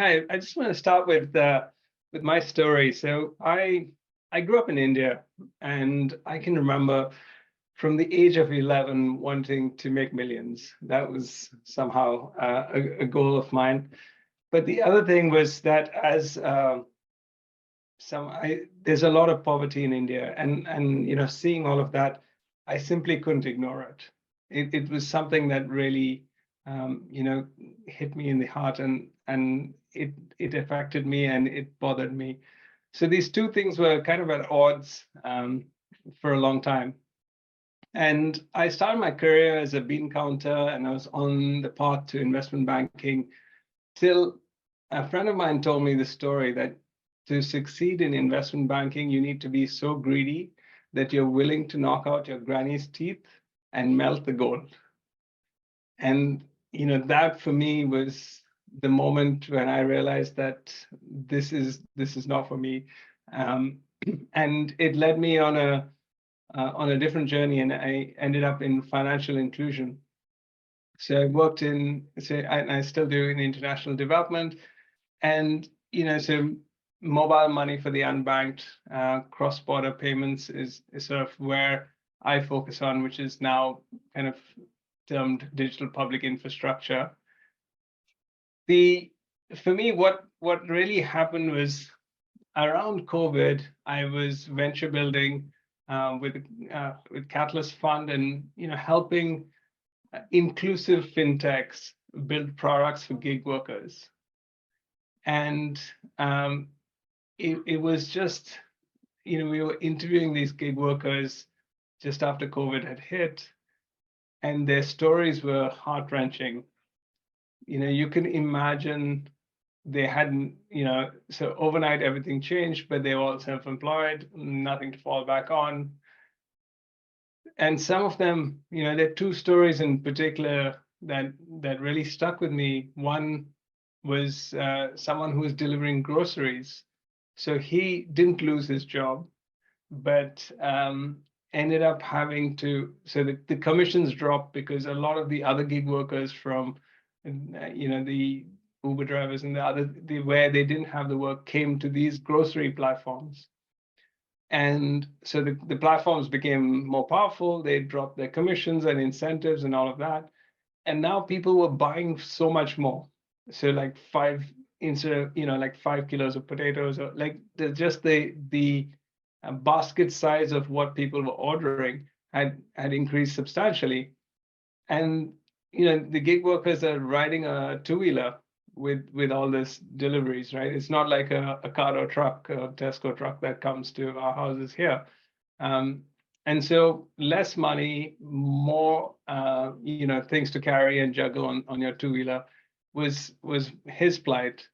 Hi, I just want to start with my story. So I grew up in India, and I can remember from the age of 11 wanting to make millions. That was somehow a goal of mine. But the other thing was that as there's a lot of poverty in India, and seeing all of that, I simply couldn't ignore it. It was something that really hit me in the heart, and it affected me and it bothered me. So these two things were kind of at odds for a long time. And I started my career as a bean counter, and I was on the path to investment banking till a friend of mine told me the story that to succeed in investment banking, you need to be so greedy that you're willing to knock out your granny's teeth and melt the gold. And that for me was the moment when I realized that this is not for me, and it led me on a different journey, and I ended up in financial inclusion. So I worked and I still do in international development, and so mobile money for the unbanked, cross-border payments is sort of where I focus on, which is now kind of termed digital public infrastructure. For me, what really happened was around COVID, I was venture building with Catalyst Fund, and helping inclusive fintechs build products for gig workers. And it was just, we were interviewing these gig workers just after COVID had hit, and their stories were heart-wrenching. You can imagine they hadn't, so overnight everything changed, but they were all self-employed, nothing to fall back on. And some of them, there are two stories in particular that really stuck with me. One was someone who was delivering groceries. So he didn't lose his job, but ended up having to, so the commissions dropped because a lot of the other gig workers from, the Uber drivers and where they didn't have the work came to these grocery platforms. And so the platforms became more powerful. They dropped their commissions and incentives and all of that. And now people were buying so much more. So like instead of, like 5 kilos of potatoes, or like just the basket size of what people were ordering had increased substantially. And the gig workers are riding a two-wheeler with all this deliveries, right? It's not like a Ocado truck, a Tesco truck that comes to our houses here. And so less money, more things to carry and juggle on your two-wheeler was his plight.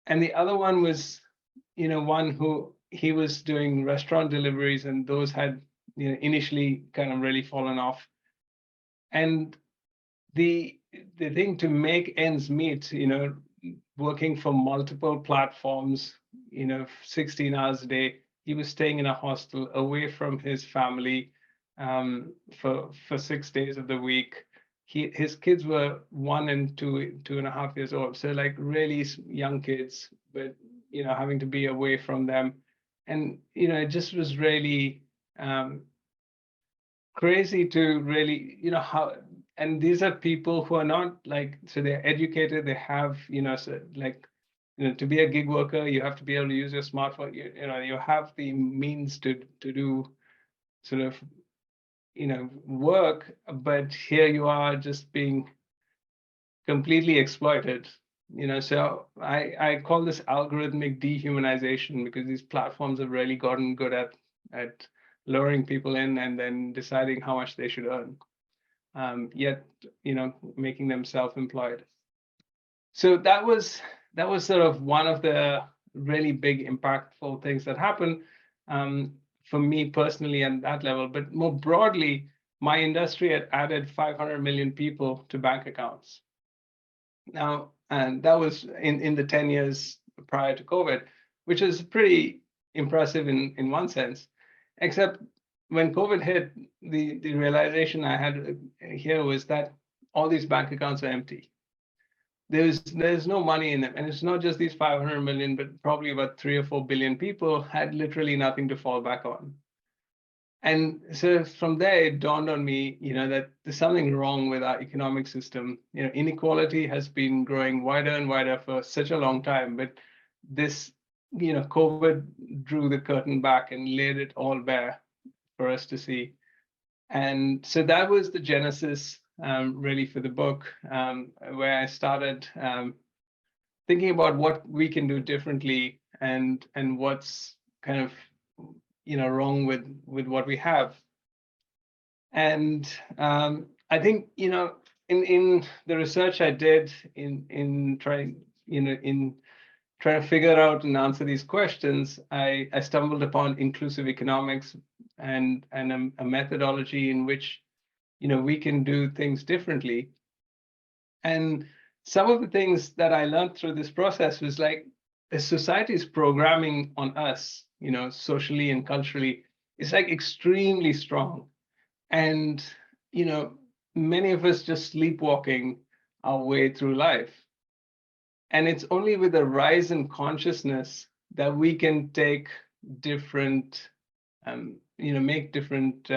And the other one was, one who he was doing restaurant deliveries, and those had initially kind of really fallen off. And the thing to make ends meet, working for multiple platforms, 16 hours a day. He was staying in a hostel away from his family for 6 days of the week. His kids were 1 and 2.5 years old, so like really young kids, but having to be away from them, and it just was really crazy to really how. And these are people who are not like, so they're educated, they have, so like, to be a gig worker, you have to be able to use your smartphone, you have the means to do sort of, work, but here you are just being completely exploited. So I call this algorithmic dehumanization, because these platforms have really gotten good at luring people in and then deciding how much they should earn. Yet making them self-employed. So that was sort of one of the really big impactful things that happened for me personally at that level. But more broadly, my industry had added 500 million people to bank accounts. Now, and that was in the 10 years prior to COVID, which is pretty impressive in one sense, except when COVID hit, the realization I had here was that all these bank accounts are empty. there's no money in them. And it's not just these 500 million, but probably about 3 or 4 billion people had literally nothing to fall back on. And so from there, it dawned on me, that there's something wrong with our economic system. Inequality has been growing wider and wider for such a long time, but this, COVID drew the curtain back and laid it all bare for us to see. And so that was the genesis, really, for the book, where I started thinking about what we can do differently and what's kind of wrong with what we have. And I think in the research I did in trying to figure out and answer these questions, I stumbled upon inclusive economics and a methodology in which we can do things differently. And some of the things that I learned through this process was like the society's programming on us, socially and culturally, is like extremely strong. And, many of us just sleepwalking our way through life. And it's only with a rise in consciousness that we can take different, make different,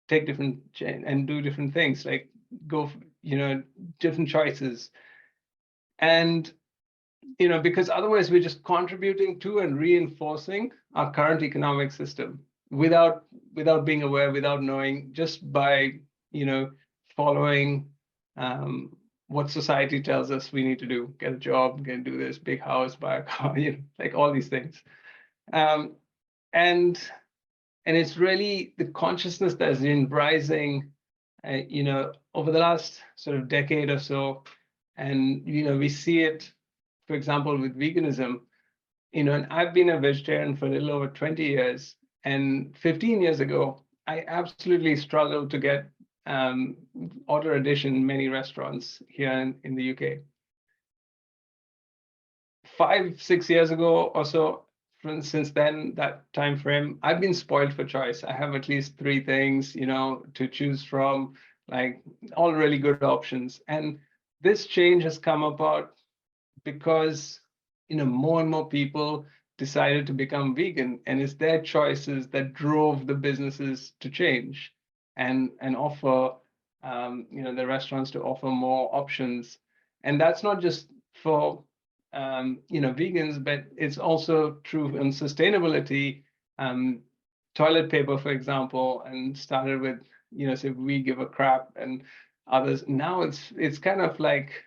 take different and do different things, like go, different choices. And, because otherwise we're just contributing to and reinforcing our current economic system without being aware, without knowing, just by, following what society tells us we need to do: get a job, do this, big house, buy a car, like all these things. And it's really the consciousness that's been rising, over the last sort of decade or so. And, we see it, for example, with veganism, and I've been a vegetarian for a little over 20 years. And 15 years ago, I absolutely struggled to get auto addition in many restaurants here in the UK. 5-6 years ago or so, since then, that time frame, I've been spoiled for choice. I have at least 3 things, to choose from, like all really good options. And this change has come about because, more and more people decided to become vegan, and it's their choices that drove the businesses to change and offer, the restaurants to offer more options. And that's not just for vegans, but it's also true in sustainability. Toilet paper, for example, and started with, say we give a crap and others. Now it's kind of like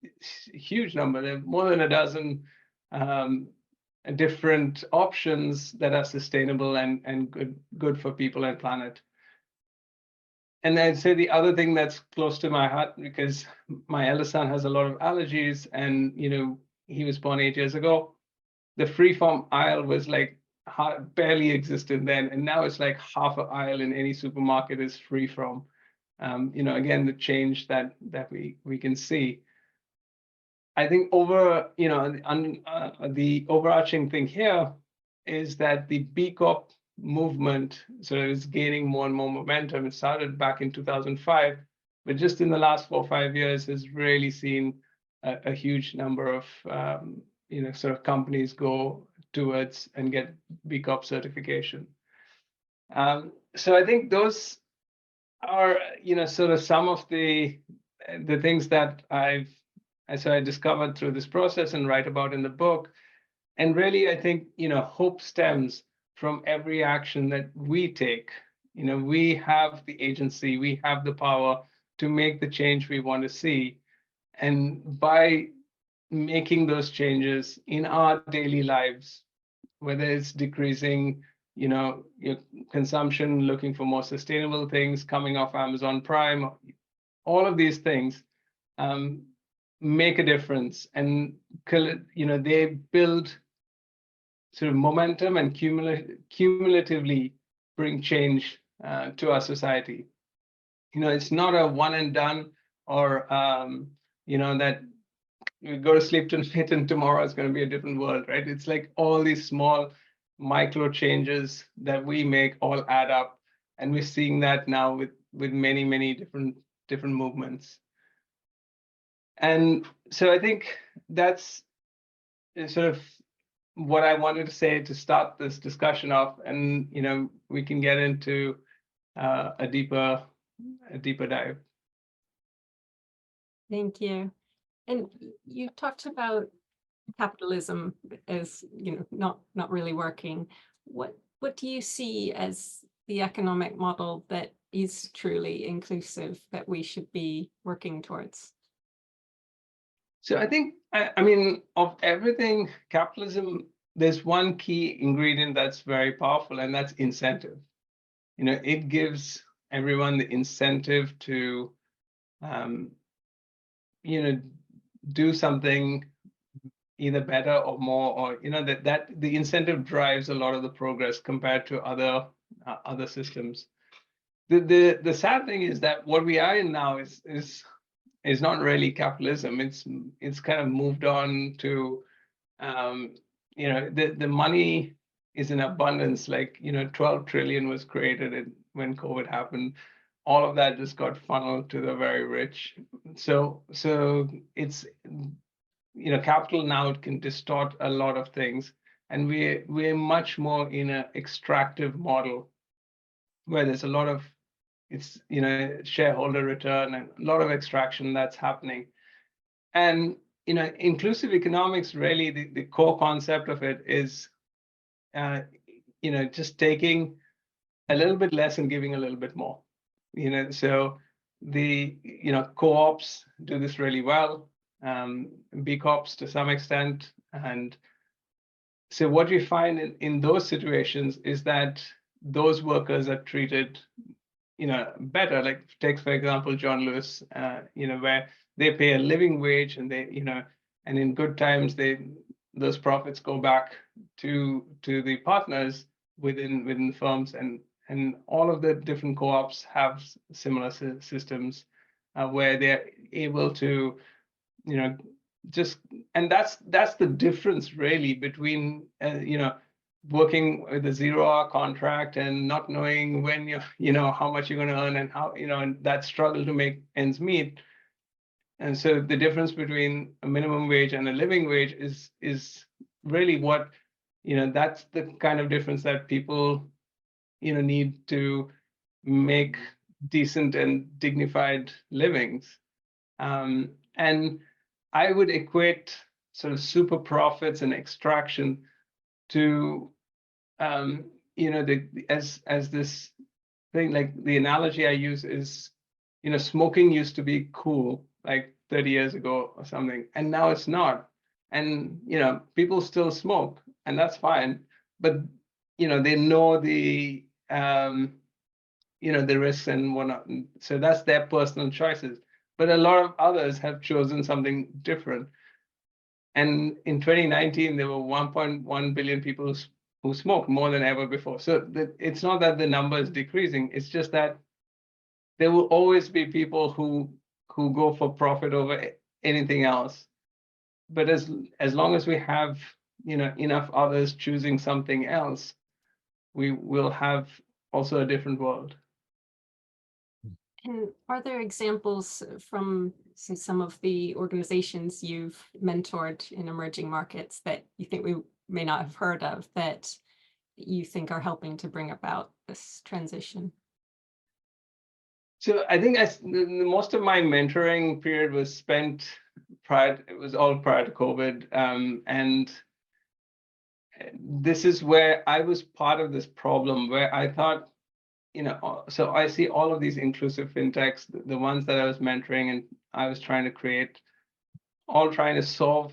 a huge number. There are more than a dozen different options that are sustainable and good for people and planet. And I'd say the other thing that's close to my heart, because my eldest son has a lot of allergies, and he was born 8 years ago. The free-form aisle was like barely existed then, and now it's like half an aisle in any supermarket is free from. Again, the change that we can see. I think the overarching thing here is that the B Corp movement sort of is gaining more and more momentum. It started back in 2005, but just in the last 4 or 5 years has really seen a huge number of sort of companies go towards and get B Corp certification. So I think those are sort of some of the things that I discovered through this process and write about in the book. And really, I think hope stems from every action that we take. We have the agency, we have the power to make the change we want to see. And by making those changes in our daily lives, whether it's decreasing your consumption, looking for more sustainable things, coming off Amazon Prime, all of these things make a difference. And they build sort of momentum and cumulatively bring change to our society. It's not a one and done, or that you go to sleep tonight and tomorrow is going to be a different world, right? It's like all these small micro changes that we make all add up, and we're seeing that now with many different movements. And so I think that's sort of what I wanted to say to start this discussion off, and we can get into a deeper dive. Thank you. And you talked about capitalism as not really working. What do you see as the economic model that is truly inclusive that we should be working towards? So I think, I mean, of everything, capitalism, there's one key ingredient that's very powerful, and that's incentive. It gives everyone the incentive to, do something either better or more, or that the incentive drives a lot of the progress compared to other systems. The sad thing is that what we are in now is not really capitalism. It's kind of moved on to, the money is in abundance. Like 12 trillion was created when COVID happened. All of that just got funneled to the very rich. So it's capital now can distort a lot of things, and we're much more in an extractive model where there's a lot of shareholder return and a lot of extraction that's happening. And inclusive economics, really the core concept of it is just taking a little bit less and giving a little bit more. So the co-ops do this really well, B Corps to some extent. And so what we find in those situations is that those workers are treated better. Like take, for example, John Lewis, where they pay a living wage, and they, and in good times, those profits go back to the partners within the firms, and all of the different co-ops have similar systems where they're able to, just, and that's the difference really between, working with a 0-hour contract and not knowing when how much you're going to earn, and how, and that struggle to make ends meet. And so the difference between a minimum wage and a living wage is really what, that's the kind of difference that people, need to make decent and dignified livings. And I would equate sort of super profits and extraction to, as this thing. Like the analogy I use is, smoking used to be cool like 30 years ago or something, and now it's not. And people still smoke, and that's fine, but they know the the risks and whatnot. So that's their personal choices. But a lot of others have chosen something different. And in 2019, there were 1.1 billion people who smoke, more than ever before. So it's not that the number is decreasing. It's just that there will always be people who go for profit over anything else. But as long as we have enough others choosing something else, we will have also a different world. And are there examples from, say, some of the organizations you've mentored in emerging markets that you think we may not have heard of, that you think are helping to bring about this transition? So I think most of my mentoring period was spent it was all prior to COVID. And this is where I was part of this problem, where I thought, so I see all of these inclusive fintechs, the ones that I was mentoring and I was trying to create, all trying to solve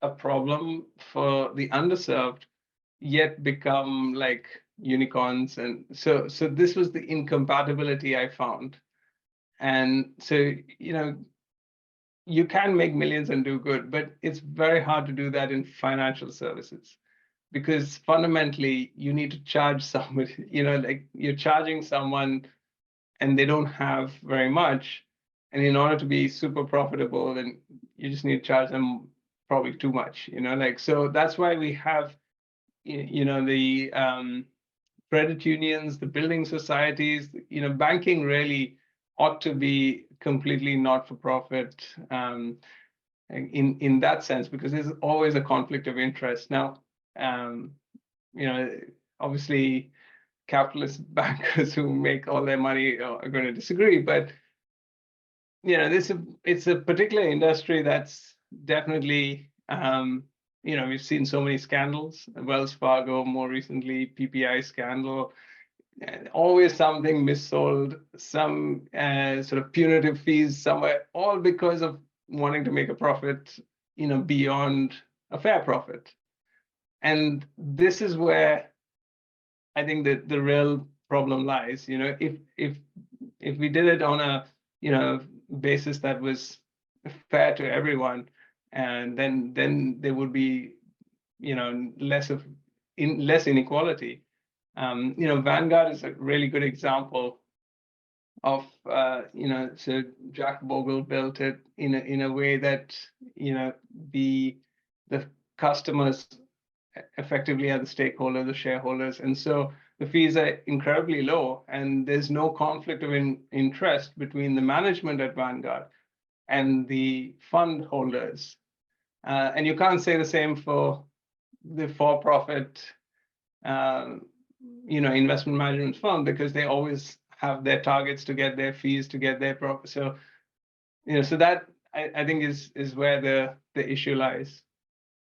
a problem for the underserved, yet become like unicorns. And so this was the incompatibility I found. And so, you can make millions and do good, but it's very hard to do that in financial services, because fundamentally you need to charge somebody, like you're charging someone and they don't have very much. And in order to be super profitable, then you just need to charge them probably too much, like, so that's why we have, the credit unions, the building societies, banking really ought to be completely not for profit in that sense, because there's always a conflict of interest. Now, obviously, capitalist bankers who make all their money are going to disagree, but it's a particular industry that's definitely, we've seen so many scandals, Wells Fargo, more recently, PPI scandal, always something missold, some sort of punitive fees somewhere, all because of wanting to make a profit, beyond a fair profit. And this is where I think that the real problem lies. If we did it on a basis that was fair to everyone, and then there would be less inequality. Vanguard is a really good example of so Jack Bogle built it in a way that the customers effectively are the stakeholders, the shareholders, and so the fees are incredibly low, and there's no conflict of interest between the management at Vanguard and the fund holders. And you can't say the same for the for-profit investment management firm, because they always have their targets to get their fees, to get their profit. So so that I think is where the issue lies.